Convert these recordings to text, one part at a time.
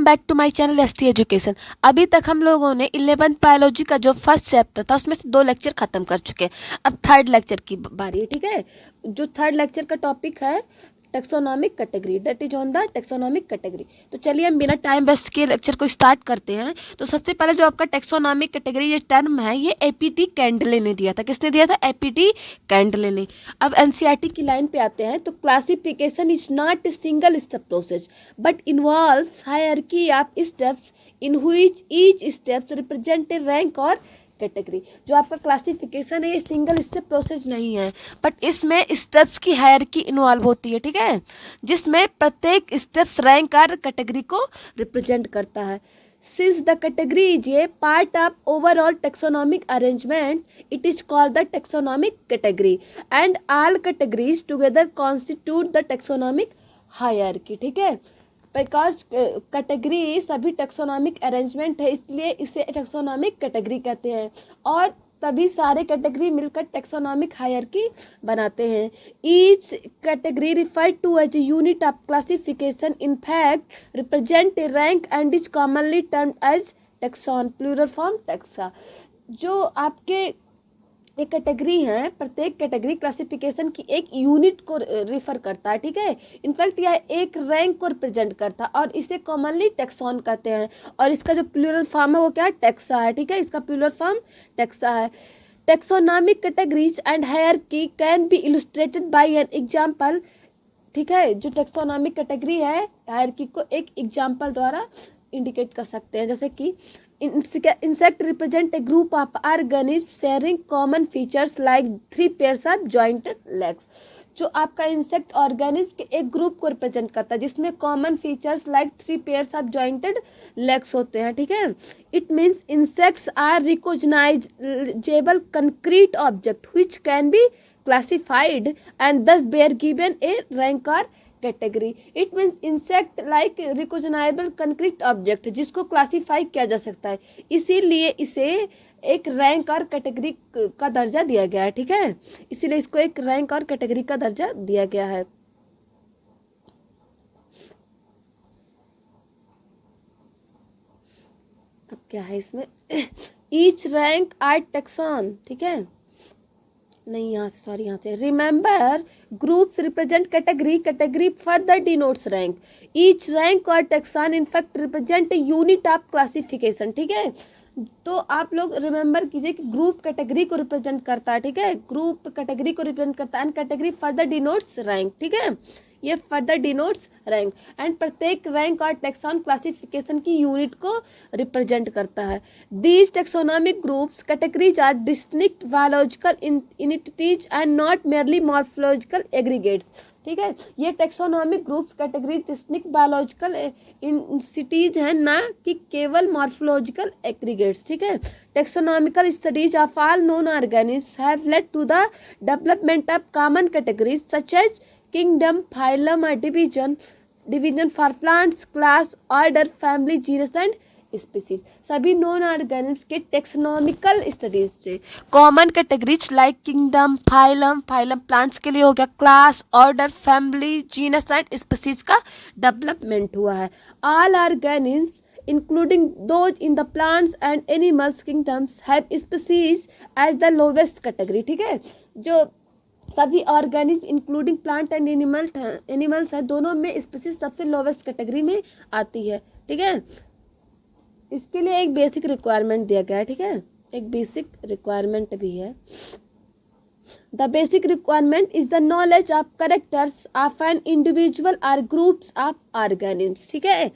Welcome back to my channel ST education. अभी तक हम लोगों ने 11th बायोलॉजी का जो फर्स्ट चैप्टर था उसमें से 2 लेक्चर खत्म कर चुके हैं। अब थर्ड लेक्चर की बारी है। ठीक है, जो थर्ड लेक्चर का टॉपिक है taxonomic category, that is on the taxonomic category. तो चलिए हम बिना टाइम वेस्ट किए लेक्चर को स्टार्ट करते हैं। तो सबसे पहले जो आपका टेक्सोनॉमिक कैटेगरी ये टर्म है, ये एपीटी कैंडले ने दिया था। किसने दिया था? एपीटी कैंडले ने। अब एनसीईआरटी की लाइन पे आते हैं। तो classification is not a single step process but involves hierarchy of steps in which each steps represent a rank और कैटेगरी। जो आपका क्लासिफिकेशन है ये सिंगल स्टेप प्रोसेस नहीं है, बट इसमें स्टेप्स की हायरार्की इन्वॉल्व होती है। ठीक है, जिसमें प्रत्येक स्टेप्स रैंक और कैटेगरी को रिप्रेजेंट करता है। Since the category is a part of overall taxonomic arrangement, it is called the taxonomic category, and all categories together constitute the taxonomic hierarchy. ठीक है, बिकॉज कैटेगरी सभी टेक्सोनॉमिक अरेंजमेंट है, इसलिए इसे टेक्सोनॉमिक कैटेगरी कहते हैं, और तभी सारे कैटेगरी मिलकर टेक्सोनॉमिक हायरार्की बनाते हैं। Each category refer to as a unit of classification in fact represent a rank and is commonly termed as taxon, plural form taxa. जो आपके एक कैटेगरी है, प्रत्येक कैटेगरी क्लासिफिकेशन की एक यूनिट को रिफर करता है। ठीक है, इनफैक्ट यह एक रैंक को रिप्रेजेंट करता है और इसे कॉमनली टेक्सॉन कहते हैं, और इसका जो प्लूरल फॉर्म है वो क्या है? टेक्सा है। ठीक है, इसका प्लूरल फॉर्म टेक्सा है। Taxonomic categories and hierarchy can be illustrated bye an example. ठीक है, जो टेक्सोनॉमिक कैटेगरी है हायरार्की को एक एग्जांपल द्वारा इंडिकेट कर सकते हैं, जैसे कि insect represent a group of organisms sharing common features like 3 pairs of jointed legs। जो आपका इंसेक्ट ऑर्गेनिज्म के एक ग्रुप को रिप्रेजेंट करता है जिसमें common features like 3 pairs of jointed legs होते हैं। ठीक है, it means insects are recognisable concrete object which can be classified and thus bear given a rank or category. It means insect like recognisable concrete object जिसको classify किया जा सकता है, इसीलिए इसे एक रैंक और कैटेगरी का दर्जा दिया गया है। ठीक है, इसीलिए इसको एक रैंक और कैटेगरी का दर्जा दिया गया है। अब क्या है इसमें? Each rank are taxon. ठीक है, नहीं यहाँ से, सॉरी यहाँ से। Remember groups represent category, category further denotes rank. Each rank और taxon in fact represent unit of classification. ठीक है, तो आप लोग रिमेंबर कीजिए कि ग्रुप कैटेगरी को रिप्रेजेंट करता है। ठीक है, ग्रुप कैटेगरी को रिप्रेजेंट करता है and category further denotes rank. ठीक है, ये फर्दर डिनोट्स रैंक एंड प्रत्येक रैंक और टेक्सॉन क्लासिफिकेशन की यूनिट को रिप्रेजेंट करता है। These taxonomic groups categories are distinct biological entities and not merely morphological aggregates. ठीक है, ये taxonomic groups categories distinct biological entities हैं, ना कि केवल मॉर्फोलॉजिकल एग्रीगेट्स। ठीक है, taxonomical studies of all known organisms have led to the development of common categories such as kingdom, phylum or division for plants, class, order, family, genus and species। सभी non organism के taxonomical studies से common categories like kingdom, phylum, phylum plants के लिए हो गया, class, order, family, genus and species का development हुआ है। All organism including those in the plants and animals kingdoms have species as the lowest category। ठीक है, जो सभी organism including plant and animals है, दोनों में स्पीसीज सबसे लोवेस्ट कैटेगरी में आती है। ठीक है, इसके लिए एक बेसिक रिक्वायरमेंट दिया गया है। ठीक है, एक बेसिक रिक्वायरमेंट भी है। The basic requirement is the knowledge of characters of an individual और ग्रुप्स ऑफ ऑर्गेनिज्म। ठीक है,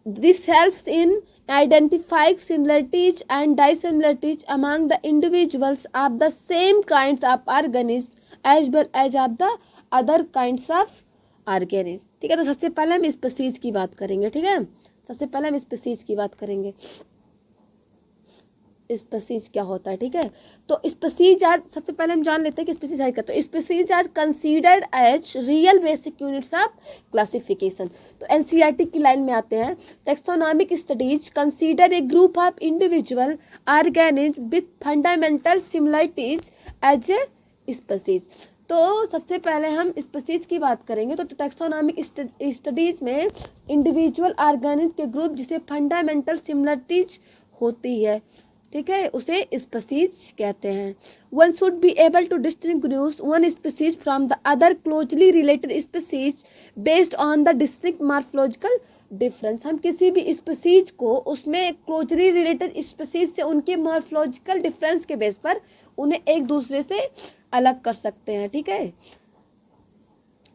this helps in identifying similarities and dissimilarities among the individuals of the same kinds of organisms as well as of the other kinds of organisms। ठीक है, तो सबसे पहले हम species की बात करेंगे। ठीक है, सबसे पहले हम स्पीसीज की बात करेंगे, स्पीसीज क्या होता है। ठीक है, तो स्पीसीज आज सबसे पहले हम जान लेते हैं कि स्पीसीज है क्या। तो स्पीसीज आज considered as real basic units of classification. तो एनसीईआरटी की लाइन में आते हैं। Taxonomic studies consider a group of individual organism with fundamental similarities as a species. तो सबसे पहले हम स्पीसीज की बात करेंगे। तो टैक्सोनॉमिक स्टडीज में इंडिविजुअल ऑर्गेनिज के ग्रुप जिसे फंडामेंटल सिमिलरिटीज होती है, ठीक है, उसे स्पीसीज कहते हैं। One should be able to distinguish one species from the other closely related species based on the distinct morphological difference. हम किसी भी स्पीसीज को उसमें क्लोजली रिलेटेड स्पीसीज से उनके मॉर्फोलॉजिकल डिफरेंस के बेस पर उन्हें एक दूसरे से अलग कर सकते हैं, ठीक है।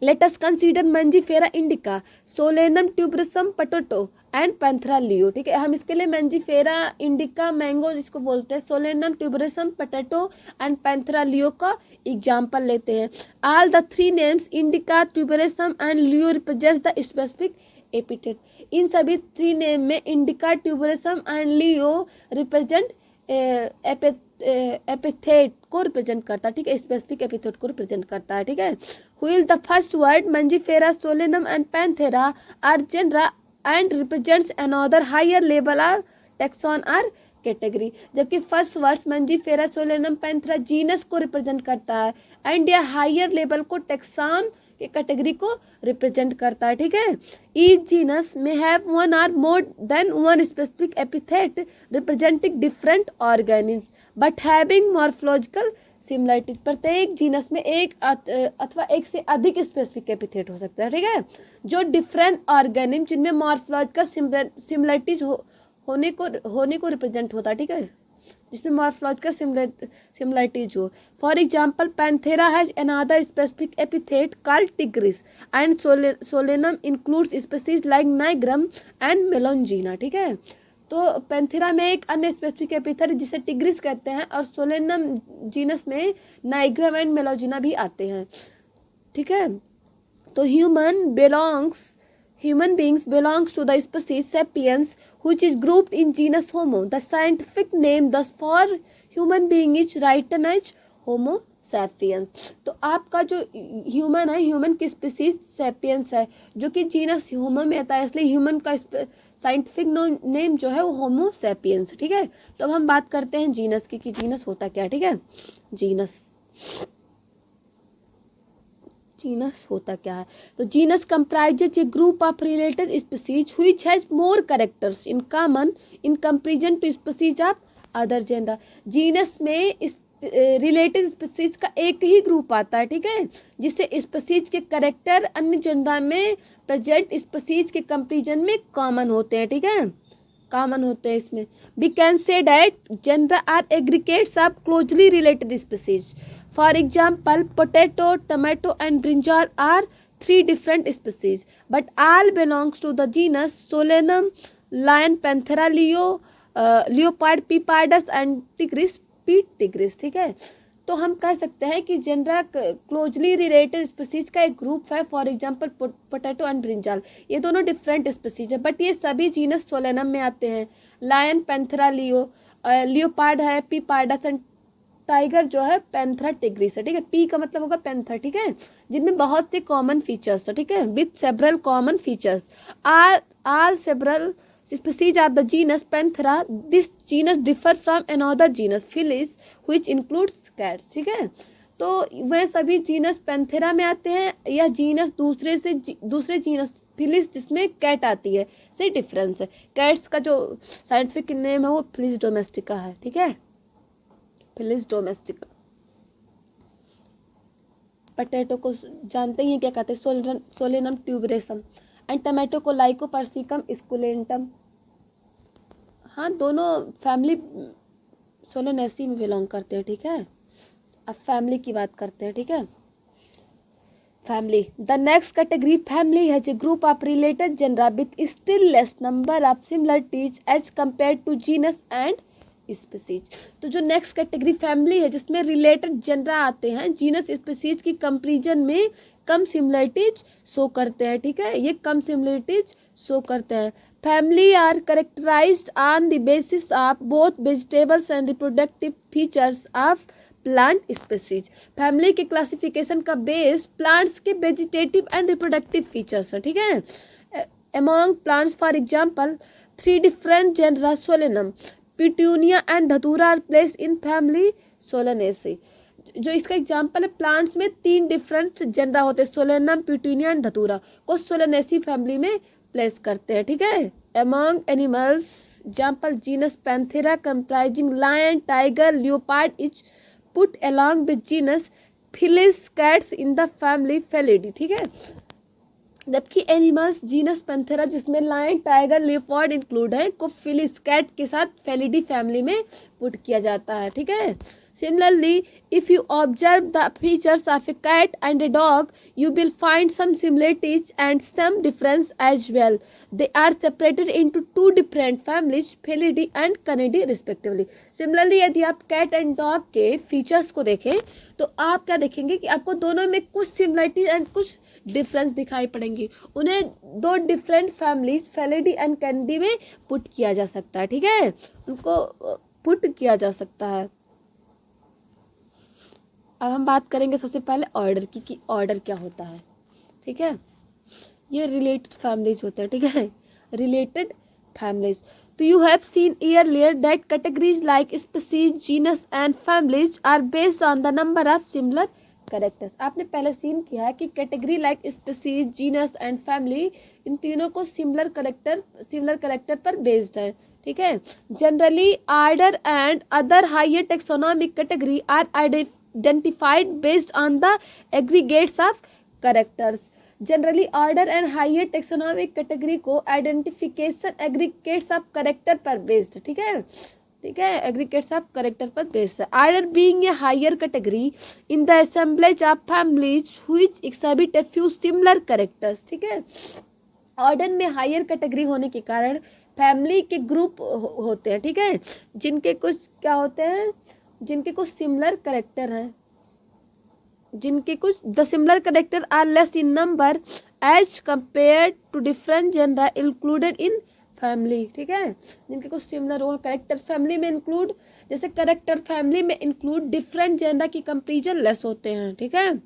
Let us consider Mangifera indica, Solanum tuberosum potato and Panthera leo, ठीक है। हम इसके लिए Mangifera indica मैंगो जिसको बोलते हैं, Solanum tuberosum potato and Panthera leo का एग्जाम्पल लेते हैं। All the three names indica, tuberosum and leo represent the specific epithet। इन सभी थ्री नेम में indica, ट्यूबरसम and Leo represent epithet को रिप्रेजेंट करता है, ठीक है, स्पेसिफिक एपिथेट को रिप्रेजेंट करता है, ठीक है। While the first word Mangifera, Solanum and Panthera are genera and represents another higher level of taxon or category, जबकि first words Mangifera, Solanum, Panthera genus को रिप्रेजेंट करता है एंड या हायर लेवल को टेक्सॉन के कैटेगरी को represent करता है, ठीक है। ईच जीनस में हैव वन और more than one specific epithet representing different organism but having morphological similarities. प्रत्येक जीनस में एक अथवा एक से अधिक स्पेसिफिक एपिथेट हो सकता है, ठीक है, जो डिफरेंट ऑर्गेनिज्म जिनमें मॉर्फोलॉजिकल सिमिलरिटीज होने को रिप्रेजेंट होता है, ठीक है, जिसमें मॉर्फोलॉजिकल सिमिलरिटीज हो। For example Panthera has another specific epithet called tigris and Solanum includes species like nigrum and melongena, ठीक है। तो पैंथेरा में एक अन्य स्पेसिफिक एपिथेट जिसे टिग्रिस कहते हैं और सोलेनम जीनस में नाइग्रम एंड मेलोंजिना भी आते हैं, ठीक है। तो human beings belongs to the species sapiens which is grouped in genus Homo. The scientific name thus for human being is written as Homo sapiens। तो आपका जो ह्यूमन है, ह्यूमन की स्पीसीज सेपियंस है जो कि जीनस ह्यूमन में आता है, इसलिए ह्यूमन का साइंटिफिक नेम जो है वो होमो सेपियंस, ठीक है। तो अब हम बात करते हैं जीनस की कि जीनस होता क्या, ठीक है। जीनस होता क्या है। तो genus comprises a group of related species which has more characters in common in comparison to species of other genera. Genus में रिलेटेड स्पीसीज का एक ही ग्रुप आता है, ठीक है, जिससे स्पीसीज के कैरेक्टर अन्य जेंडर में प्रेजेंट स्पीसीज के कंपैरिजन में कॉमन होते हैं, ठीक है, कॉमन होते हैं। इसमें we can say that genera are aggregates of closely related species. For example, potato, tomato and brinjal are three different species, but all belongs to the genus Solanum, lion, Panthera leo, leopard P. pardus and tigris P. tigris, ठीक है। तो हम कह सकते हैं कि genre closely related species का एक ग्रुप है। For example potato and brinjal, ये दोनों डिफरेंट स्पीसीज है बट ये सभी जीनस सोलेनम में आते हैं। लायन पैंथेरा लियो, लियोपार्ड है पी पार्डस एंड टाइगर जो है पैंथेरा टिग्रिस है, ठीक है। पी का मतलब होगा पैंथर, ठीक है, जिनमें बहुत से कॉमन फीचर्स है, ठीक है, with several common features. Are several species of the genus Panthera. This genus differ from another genus Felis which includes cats, ठीक है। तो वह सभी जीनस पैंथेरा में आते हैं या जीनस दूसरे जीनस फिलिस जिसमें कैट आती है से डिफरेंस है। कैट्स का जो साइंटिफिक नेम है वो फिलिस डोमेस्टिका है, ठीक है, फिलिस डोमेस्टिका। पोटैटो को जानते ही हैं क्या कहते हैं, सोलेनम ट्यूबरेसम, एंड टमाटो को लाइकोपर्सिकम स्कुलेंटम। हाँ, दोनों फैमिली सोलेनेसी में बिलोंग करते हैं, ठीक है। अब फैमिली की बात करते हैं, ठीक है। Family, the next category family has a group of related genera with still less number of similarities as compared to genus and species. तो जो नेक्स्ट कैटेगरी फैमिली है जिसमें रिलेटेड जेनरा आते हैं, जीनस स्पीसीज की कंपैरिजन में कम similarities show करते हैं, ठीक है, ये कम सिमिलरिटीज शो करते हैं। Family are characterized on the basis of both vegetables and reproductive features of plant species. Family के क्लासिफिकेशन का बेस प्लांट्स के वेजिटेटिव एंड रिप्रोडक्टिव फीचर्स है, ठीक है। Among plants for example 3 different genera Solanum, Petunia and Datura are placed in family Solanaceae. जो इसका example है, plants में 3 डिफरेंट जेनरा होते हैं, सोलेनम, पिटूनिया एंड धतूरा, को सोलेनेसी फैमिली में प्लेस करते हैं, ठीक है। Among animals example genus Panthera comprising lion, tiger, leopard is put along with genus Felis cats in the family Felidae, ठीक है। जबकि एनिमल्स जीनस पैंथेरा जिसमें लायन, टाइगर, लियोपार्ड इंक्लूड है, को फिलिस कैट के साथ फेलिडी फैमिली में put किया जाता है, ठीक है। Similarly, if you observe the features of a cat and a dog, you will find some similarities and some difference as well. They are separated into 2 different families, Felidae and Canidae respectively. Similarly, यदि आप cat and dog के features को देखें तो आप क्या देखेंगे कि आपको दोनों में कुछ सिमिलरिटी एंड कुछ डिफरेंस दिखाई पड़ेंगी। उन्हें 2 different families Felidae and Canidae में पुट किया जा सकता है, ठीक है, उनको पुट किया जा सकता है। अब हम बात करेंगे सबसे पहले ऑर्डर की, कि ऑर्डर क्या होता है, ठीक है। ये रिलेटेड फैमिलीज होते हैं, ठीक है, रिलेटेड फैमिलीज। तो you have seen earlier that categories like species, genus and families are based on the number of similar characters. आपने पहले सीन किया है कि category like species, genus and family, इन तीनों को सिमिलर करेक्टर पर बेस्ड है, ठीक है। Generally order and other higher taxonomic category are identified based on the aggregates of characters. Generally order and higher taxonomic category को आइडेंटिफिकेशन एग्रीगेट्स ऑफ करेक्टर पर based, ठीक है, ठीक है, एग्रीगेट्स ऑफ करेक्टर पर बेस्ड है। Order being a higher category in the assemblage of families which exhibit A few similar characters, ठीक है। ऑर्डर में हायर कैटेगरी होने के कारण फैमिली के ग्रुप होते हैं, ठीक है, जिनके कुछ क्या होते हैं, जिनके कुछ सिमिलर करेक्टर हैं, जिनके कुछ the similar character are less in number as compared to different genera included in family, ठीक है, जिनके कुछ सिमिलर हो करेक्टर फैमिली में इंक्लूड, जैसे करेक्टर फैमिली में इंक्लूड डिफरेंट जेनरा की कंपेरिजन लेस होते हैं, ठीक है,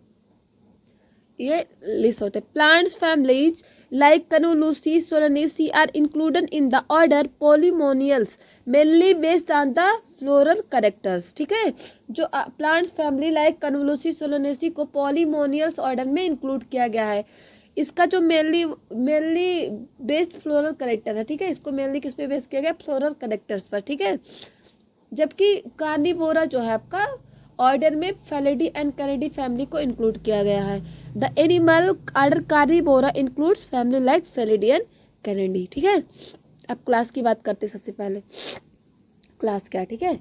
ये लिस्ट होते हैं। Plants families like Canulosi, Solanaceae are included in the order Polemoniales mainly based on the floral characters, ठीक है। जो plants family like Canulosi, Solanaceae को पॉलीमोनियल्स ऑर्डर में इंक्लूड किया गया है। इसका जो मेनली बेस्ड फ्लोरल करेक्टर है, ठीक है, इसको मेनली किस पे बेस्ड किया गया, फ्लोरल करेक्टर्स पर, ठीक है। जबकि कार्निवोरा जो है आपका ऑर्डर में फेलिडी एंड कैनिडी फैमिली को इंक्लूड किया गया है। The animal order Carnivora includes family like Felidae and Canidae, ठीक है। अब क्लास की बात करते हैं। सबसे पहले क्लास क्या, ठीक है।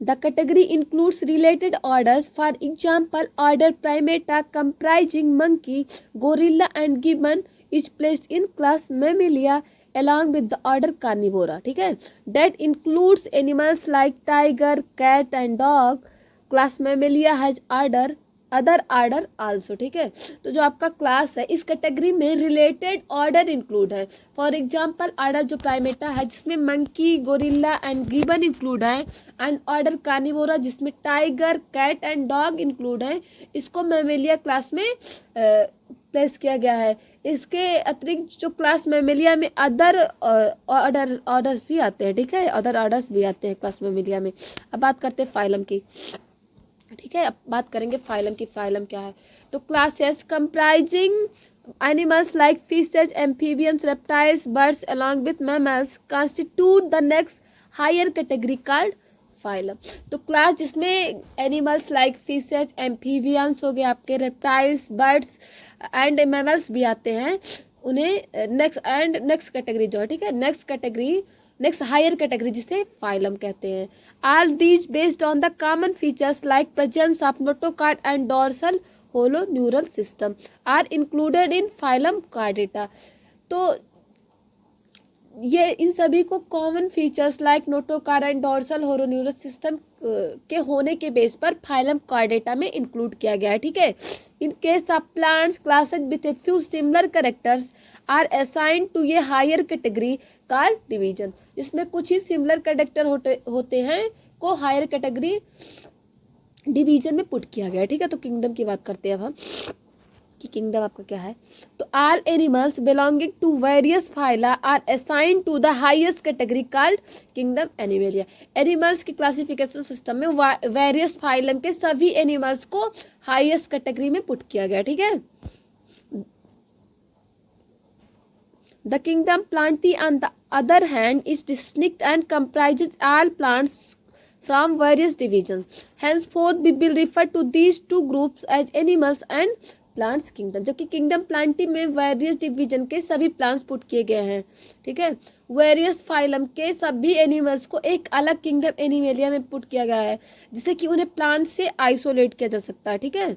The category includes related orders, for example order Primata comprising monkey, gorilla and gibbon is placed in class Mammalia along with the order carnivora, ठीक है, that includes animals like tiger, cat and dog. Class Mammalia has other order also, ठीक है। तो जो आपका class है इस category में रिलेटेड ऑर्डर इंक्लूड है। फॉर एग्जांपल ऑर्डर जो प्राइमेटा है जिसमें monkey, gorilla and gibbon include है, एंड ऑर्डर कार्निवोरा जिसमें tiger, cat and dog include है, इसको मैमेलिया क्लास में प्लेस किया गया है। इसके अतिरिक्त जो क्लास मैमेलिया में अदर ऑर्डर्स भी आते हैं, ठीक है, अदर ऑर्डर्स भी आते हैं क्लास मैमेलिया में। अब बात करते हैं फाइलम की, ठीक है। अब बात करेंगे फाइलम की। फाइलम क्या है, तो classes comprising animals like fishes, amphibians, reptiles, birds along with mammals constitute the next higher category called phylum. तो क्लास जिसमें एनिमल्स लाइक फिशेज, एम्फीबियंस हो गए आपके, रेप्टाइल्स, बर्ड्स एंड मैमल्स भी आते हैं, उन्हें नेक्स्ट कैटेगरी जो है, ठीक है, नेक्स्ट हायर कैटेगरी जिसे फाइलम कहते हैं। All these based on the common features like presence of notochord and dorsal hollow neural system are included in phylum Chordata. तो ये इन सभी को common features like notochord and dorsal hollow neural system के होने के बेस पर phylum chordata में इंक्लूड किया गया है, ठीक है। In case of plants classes with a few similar characters are assigned to ये हायर कैटेगरी कॉल्ड डिवीजन। इसमें कुछ ही सिमिलर कैरेक्टर होते हैं को हायर कैटेगरी डिवीजन में पुट किया गया है, ठीक है। तो किंगडम की बात करते हैं अब हम। कि किंगडम आपका क्या है। तो all animals belonging to various phyla are assigned to the highest category called kingdom Animalia. Animals की क्लासिफिकेशन सिस्टम में वेरियस फाइलम के सभी एनिमल्स को हाईएस्ट कैटेगरी में पुट किया गया, ठीक है। The kingdom Plantae on the other hand is distinct and comprises all plants from various divisions. Henceforth we will refer to these two groups as animals and plants kingdom. जबकि kingdom Plantae में various division के सभी plants put किए गए हैं, ठीक है। Various phylum के सभी एनिमल्स को एक अलग किंगडम एनिमेलिया में पुट किया गया है, जिससे कि उन्हें प्लांट से आइसोलेट किया जा सकता है, ठीक है।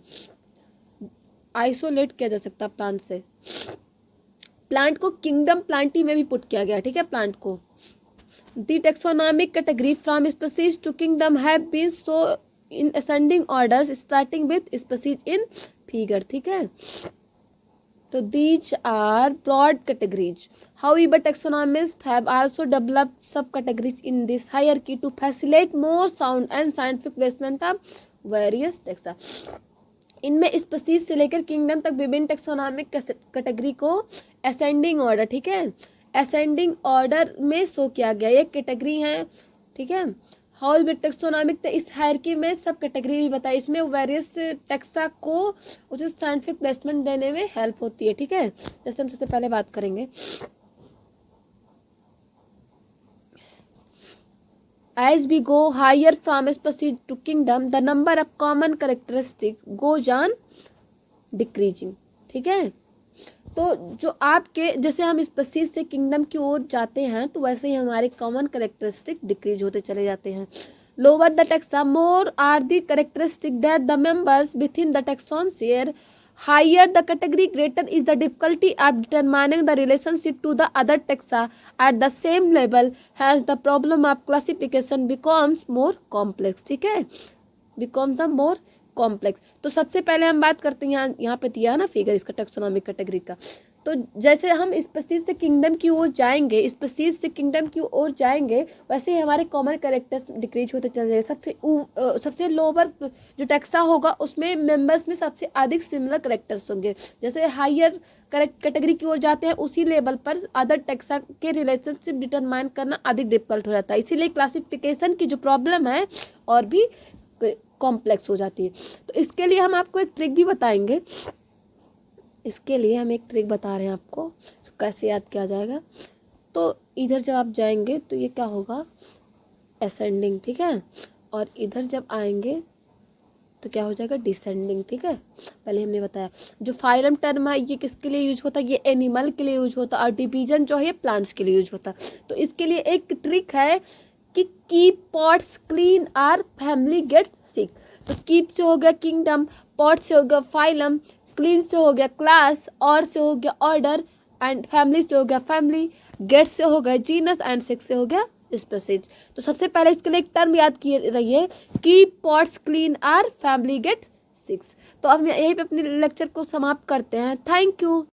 आइसोलेट किया जा सकता है प्लांट से। प्लांट को किंगडम प्लांटी में भी पुट किया गया, ठीक है। प्लांट को the taxonomic category from species to kingdom have been so in ascending orders starting with species in figure, ठीक है। तो these are broad categories, however taxonomist have also developed subcategories in this hierarchy to facilitate more sound and scientific placement of various taxa. इनमें species से लेकर kingdom तक विभिन्न taxonomic category को ascending order, ठीक है, असेंडिंग ऑर्डर में show किया गया। एक कैटेगरी है, ठीक है। हाउएवर टैक्सोनॉमिक इस हायरार्की में सब कैटेगरी भी बताई, इसमें वेरियस टैक्सा को उसे साइंटिफिक प्लेसमेंट देने में हेल्प होती है, ठीक है। जैसे हम सबसे पहले बात करेंगे, as we go higher from species to kingdom the number of common characteristics goes on decreasing, ठीक है। तो जो आपके जैसे हम स्पीसीज से किंगडम की ओर जाते हैं तो वैसे ही हमारे कॉमन कैरेक्टरिस्टिक डिक्रीज होते चले जाते हैं। Lower the taxa more are the characteristic that the members within the taxon share, higher the category greater is the difficulty of determining the relationship to the other taxa at the same level, hence the problem of classification becomes more complex, ठीक है, becomes the more complex. तो सबसे पहले हम बात करते हैं, यहाँ पे दिया है ना फिगर इसका टैक्सोनॉमिक कैटेगरी का। तो जैसे हम स्पीसीज से किंगडम की ओर जाएंगे, स्पीसीज से किंगडम की ओर जाएंगे, वैसे ही हमारे कॉमन कैरेक्टर्स डिक्रीज होते चले जाएंगे। सबसे लोअर जो टैक्सा होगा उसमें मेंबर्स में सबसे अधिक सिमिलर कैरेक्टर्स होंगे। जैसे हायर कैटेगरी की ओर जाते हैं उसी लेवल पर अदर टैक्सा के रिलेशनशिप डिटरमाइन करना अधिक डिफिकल्ट हो जाता है। इसीलिए क्लासिफिकेशन की जो प्रॉब्लम है और भी कॉम्प्लेक्स हो जाती है। तो इसके लिए हम आपको एक ट्रिक भी बताएंगे, इसके लिए हम एक ट्रिक बता रहे हैं आपको कैसे याद किया जाएगा। तो इधर जब आप जाएंगे तो ये क्या होगा, असेंडिंग, ठीक है, और इधर जब आएंगे तो क्या हो जाएगा, डिसेंडिंग, ठीक है। पहले हमने बताया जो फाइलम टर्म है ये किसके लिए यूज होता है, ये एनिमल के लिए यूज होता है, और डिवीजन जो है प्लांट्स के लिए यूज होता है। तो इसके लिए एक ट्रिक है कि keep pots clean are family get sick. तो कीप से हो गया किंगडम, पॉट से हो गया फाइलम, क्लीन से हो गया क्लास, और से हो गया ऑर्डर, एंड फैमिली से हो गया फैमिली, गेट से हो गया जीनस, एंड सिक से हो गया स्पीसीज। तो सबसे पहले इसके लिए एक टर्म याद किए रहिए कि pots clean are family get six. तो अब यहीं पे अपने लेक्चर को समाप्त करते हैं। Thank you.